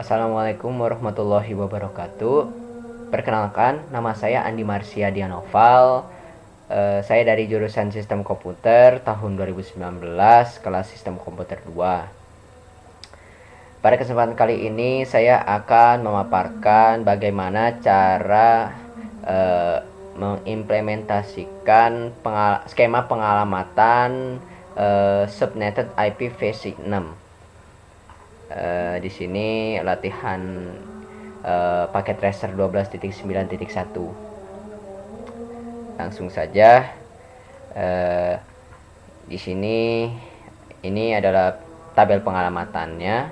Assalamualaikum warahmatullahi wabarakatuh. Perkenalkan, nama saya Andi Marsia Dianoval. Saya dari jurusan Sistem Komputer tahun 2019, kelas Sistem Komputer 2. Pada kesempatan kali ini saya akan memaparkan bagaimana cara mengimplementasikan skema pengalamatan subnetted IP v6. Di sini latihan paket tracer 12.9.1. Langsung saja. Di sini ini adalah tabel pengalamatannya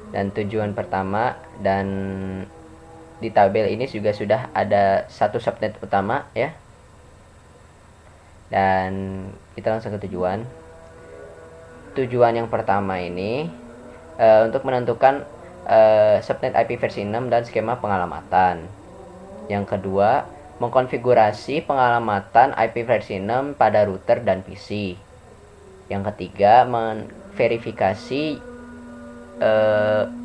dan tujuan pertama, dan di tabel ini juga sudah ada satu subnet utama ya. Dan kita langsung ke tujuan. Tujuan yang pertama ini untuk menentukan subnet IP versi 6 dan skema pengalamatan. Yang kedua, mengkonfigurasi pengalamatan IP versi 6 pada router dan PC. Yang ketiga, memverifikasi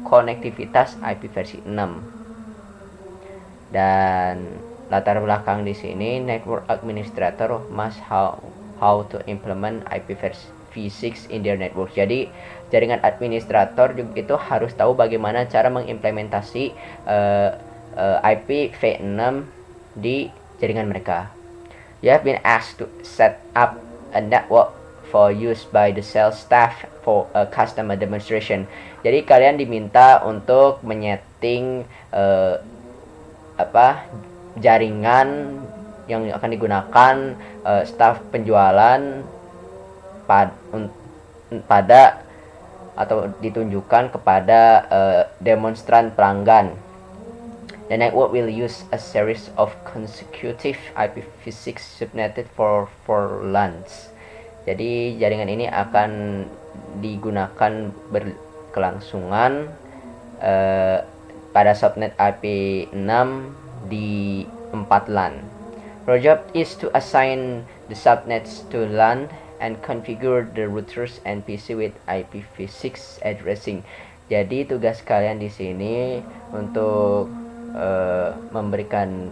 konektivitas IP versi 6. Dan latar belakang di sini, network administrator must how to implement IP versi V6 in their network. Jadi jaringan administrator juga itu harus tahu bagaimana cara mengimplementasi IP v6 di jaringan mereka. You have been asked to set up a network for use by the sales staff for a customer demonstration. Jadi kalian diminta untuk menyeting jaringan yang akan digunakan staf penjualan pada atau ditunjukkan kepada demonstran pelanggan. The network will use a series of consecutive IPv6 subnetted for LANs. Jadi jaringan ini akan digunakan berkelangsungan pada subnet IP6 di 4 LAN. Our job is to assign the subnets to LAN and configure the routers and PC with IPv6 addressing. Jadi tugas kalian di sini untuk memberikan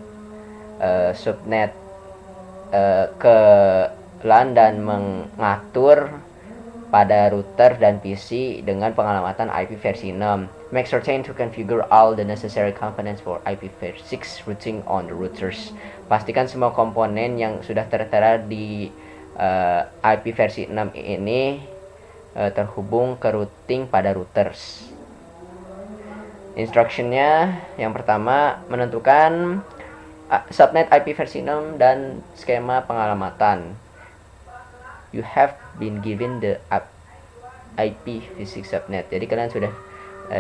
subnet ke LAN dan mengatur pada router dan PC dengan pengalamatan IP versi 6. Make certain to configure all the necessary components for IPv6 routing on the routers. Pastikan semua komponen yang sudah tertera di IP versi 6 ini terhubung ke routing pada routers. Instructionnya yang pertama, menentukan subnet IP versi 6 dan skema pengalamatan. You have been given the IPv6 subnet. Jadi kalian sudah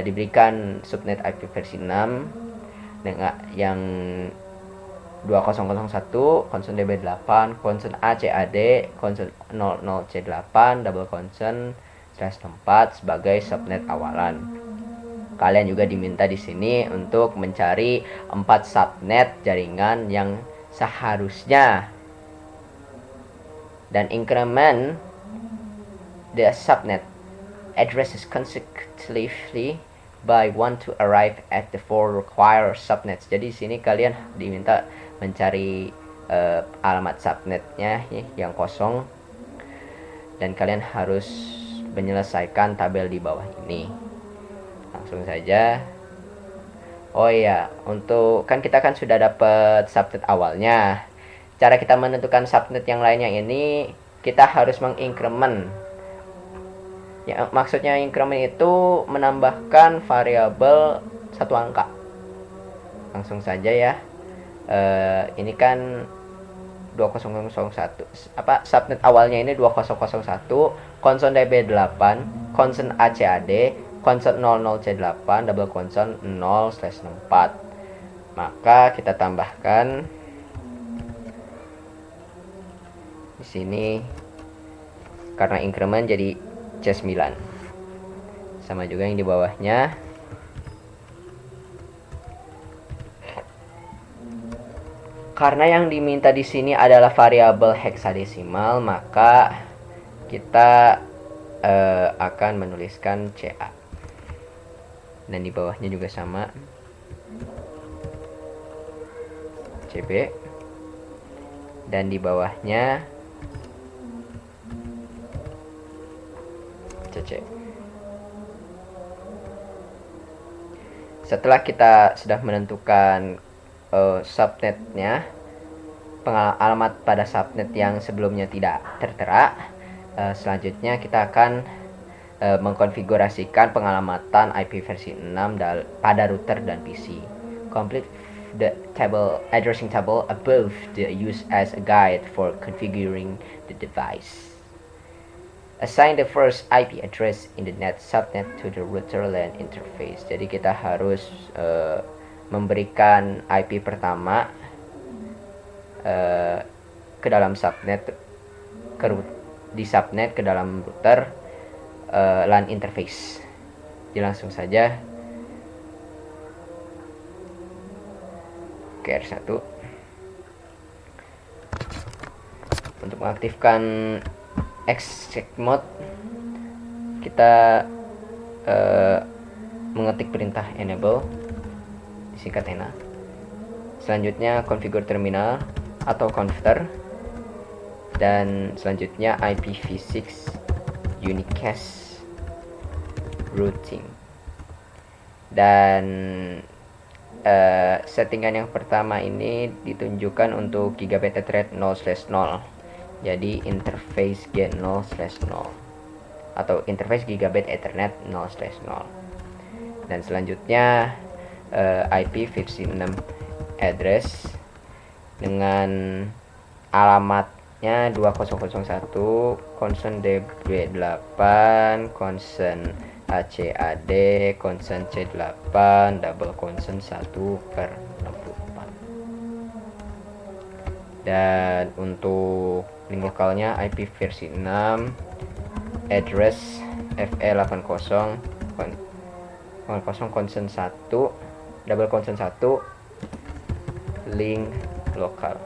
diberikan subnet IP versi 6 dengan yang 2001, konsen DB8, konsen ACAD, konsen 00C8, double konsen /4 sebagai subnet awalan. Kalian juga diminta di sini untuk mencari 4 subnet jaringan yang seharusnya dan increment the subnet addresses consecutively by 1 to arrive at the 4 required subnets. Jadi di sini kalian diminta mencari alamat subnetnya yang kosong, dan kalian harus menyelesaikan tabel di bawah ini. Langsung saja. Oh iya, untuk kita kan sudah dapat subnet awalnya. Cara kita menentukan subnet yang lainnya ini, kita harus mengincrement. Ya, maksudnya increment itu menambahkan variabel satu angka. Langsung saja ya. Ini kan 2001. Subnet awalnya ini 2001, konsen DB8, konsen ACAD, konsen 00C8, double konsen 0/4. Maka kita tambahkan di sini, karena increment jadi C9. Sama juga yang di bawahnya. Karena yang diminta di sini adalah variabel heksadesimal, maka kita akan menuliskan CA. dan di bawahnya juga sama, CB, dan di bawahnya CC. Setelah kita sudah menentukan subnetnya, alamat pada subnet yang sebelumnya tidak tertera, selanjutnya kita akan mengkonfigurasikan pengalamatan IP versi 6 pada router dan PC. Complete the addressing table above the use as a guide for configuring the device. Assign the first IP address in the net subnet to the router LAN interface. Jadi kita harus memberikan IP pertama ke dalam subnet, di subnet ke dalam router LAN interface. Jadi langsung saja ke R1. Untuk mengaktifkan exec mode, kita mengetik perintah enable, disingkat ENA. Selanjutnya configure terminal atau converter, dan selanjutnya IPv6 unicast routing. Dan settingan yang pertama ini ditunjukkan untuk gigabit Ethernet 0/0. Jadi interface G0/0 atau interface gigabit Ethernet 0/0. Dan selanjutnya IPv6 address dengan alamatnya 2001 konsen DB8 konsen ACAD konsen C8 double konsen 1/64. Dan untuk link lokalnya IP versi 6 address FE80 konsen 1 double konsen 1 link lokal.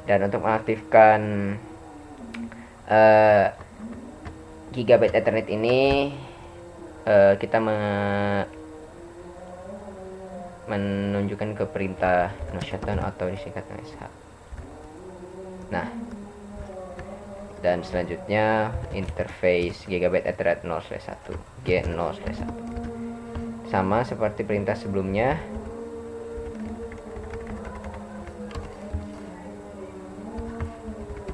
Dan untuk mengaktifkan gigabit Ethernet ini, kita menunjukkan ke perintah no shutdown atau disingkat SH. Nah, dan selanjutnya interface gigabit Ethernet 0/1 G0/1 sama seperti perintah sebelumnya.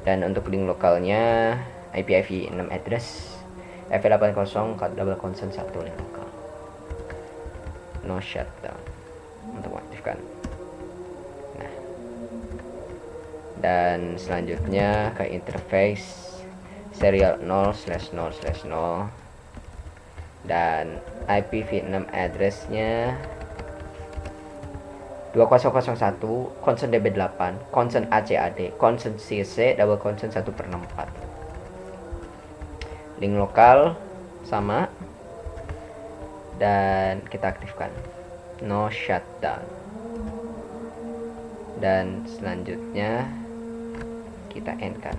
Dan untuk link lokalnya IPv6 address FE80 double konsen 1 link lokal. No shutdown untuk mengaktifkan. Nah, dan selanjutnya ke interface serial 0/0/0 dan IPv6 addressnya 2001 konsen DB8 konsen ACAD konsen CC double konsen 1/64. Link lokal sama, dan kita aktifkan no shutdown. Dan selanjutnya kita end-kan.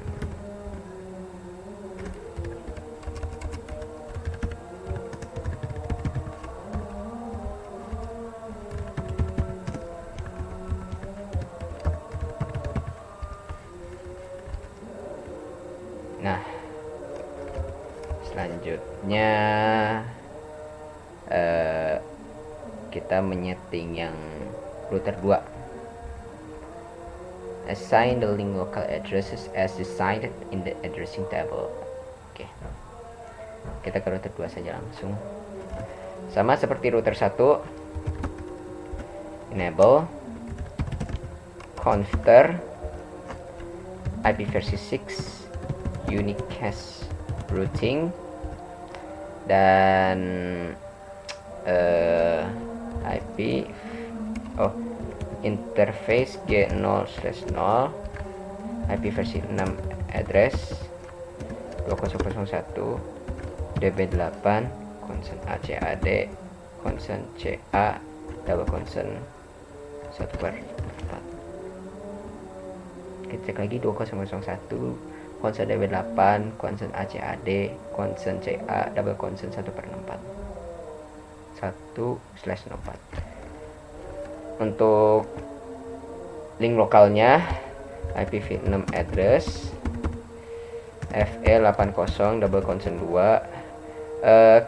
Nah, selanjutnya kita menyeting yang router 2. Assign the link local addresses as decided in the addressing table. Oke. Kita ke router 2 saja langsung. Sama seperti router 1. Enable converter IPv6 unicast routing, dan interface G0/0 IP versi 6 address 2001 DB8 konsen ACAD konsen CA double konsen 1/4. Kita cek lagi 2001 konsen DB8 konsen ACAD konsen CA double konsen 1/64. 1/04. Untuk link lokalnya IPv6 address FE80 double consent 2.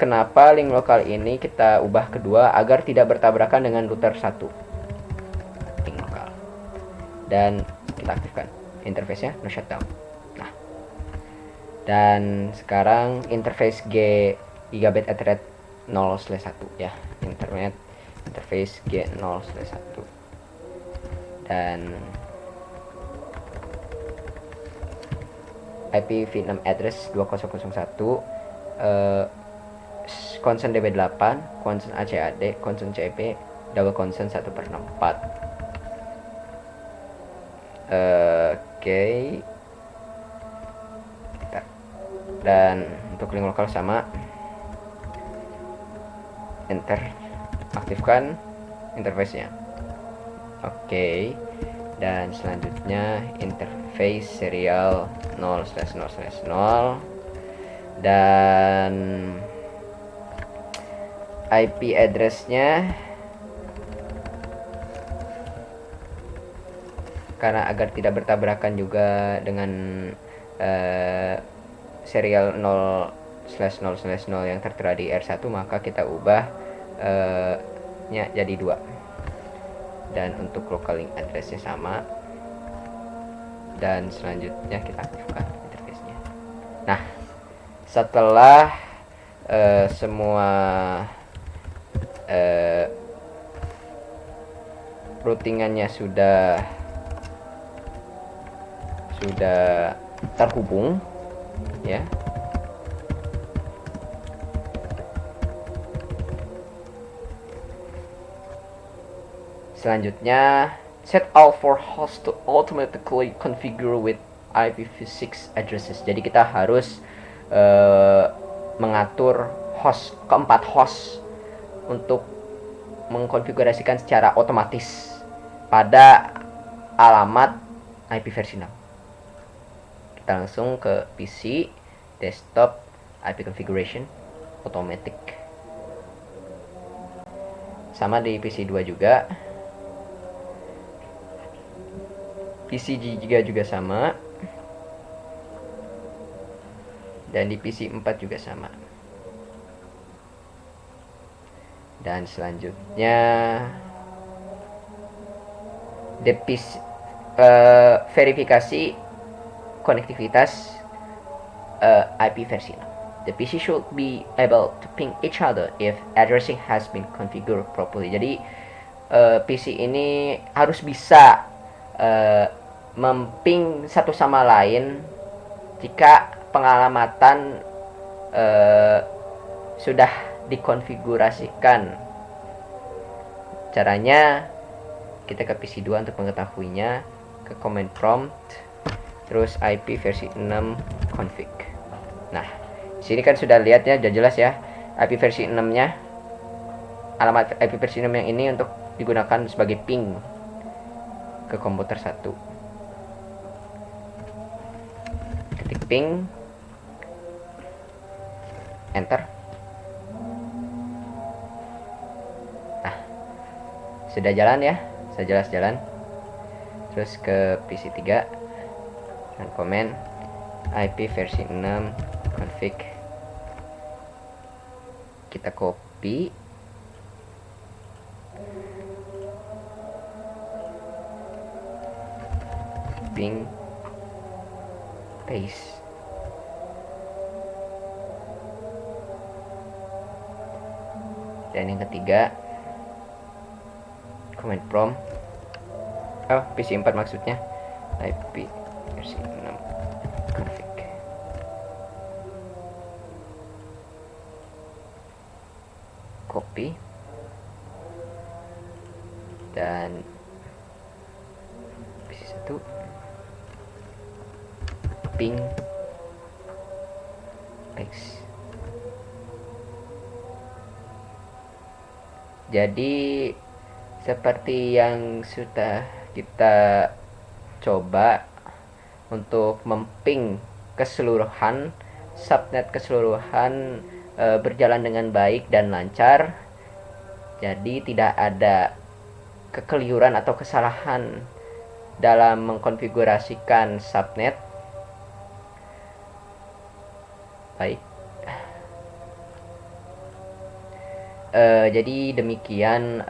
Kenapa link lokal ini kita ubah kedua agar tidak bertabrakan dengan router 1 link lokal, dan kita aktifkan interface-nya no shutdown. Nah, dan sekarang interface Gigabit Ethernet 0/1 ya, interface G0/1, dan IPv6 address 2001, consent DB8, consent ACAD, consent CP, double consent 1/64. Oke. Dan untuk link lokal sama, enter, aktifkan interface-nya. Oke. Dan selanjutnya interface serial 0/0/0 dan IP address-nya, karena agar tidak bertabrakan juga dengan serial 0/0/0 yang tertera di R1, maka kita ubah nya jadi 2. Dan untuk local link address-nya sama, dan selanjutnya kita aktifkan interface-nya. Nah, setelah semua routingannya sudah terhubung ya, selanjutnya set all for host to automatically configure with IPv6 addresses. Jadi kita harus mengatur keempat host untuk mengkonfigurasikan secara otomatis pada alamat IP versi 6. Kita langsung ke PC, desktop, IP configuration, automatic. Sama di PC 2 juga. PC juga sama, dan di PC 4 juga sama. Dan selanjutnya verifikasi konektivitas IP versi 6. The PC should be able to ping each other if addressing has been configured properly. Jadi PC ini harus bisa memping satu sama lain jika pengalamatan sudah dikonfigurasikan. Caranya kita ke PC 2 untuk mengetahuinya, ke command prompt, terus IP versi 6 config. Nah, di sini kan sudah lihat ya, sudah jelas ya, IP versi 6-nya, alamat IP versi 6 yang ini untuk digunakan sebagai ping ke komputer 1. Ketik ping, enter. Nah, sudah jalan ya, sudah jelas jalan. Terus ke PC 3 dan komen IP versi 6 config. Kita copy, ping, paste. Dan yang ketiga, command prompt, PC 4 maksudnya, IP versi 6 config. Copy dan PC 1 ping, paste. Jadi seperti yang sudah kita coba untuk memping keseluruhan subnet keseluruhan berjalan dengan baik dan lancar. Jadi tidak ada kekeliruan atau kesalahan dalam mengkonfigurasikan subnet. Baik. Jadi demikian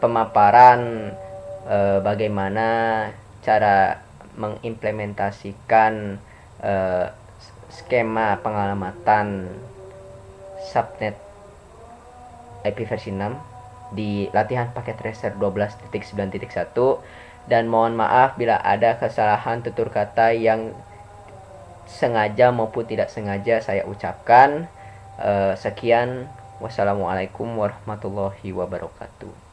pemaparan bagaimana cara mengimplementasikan skema pengalamatan subnet IP versi 6 di latihan paket tracer 12.9.1, dan mohon maaf bila ada kesalahan tutur kata yang sengaja maupun tidak sengaja saya ucapkan. Sekian, wassalamualaikum warahmatullahi wabarakatuh.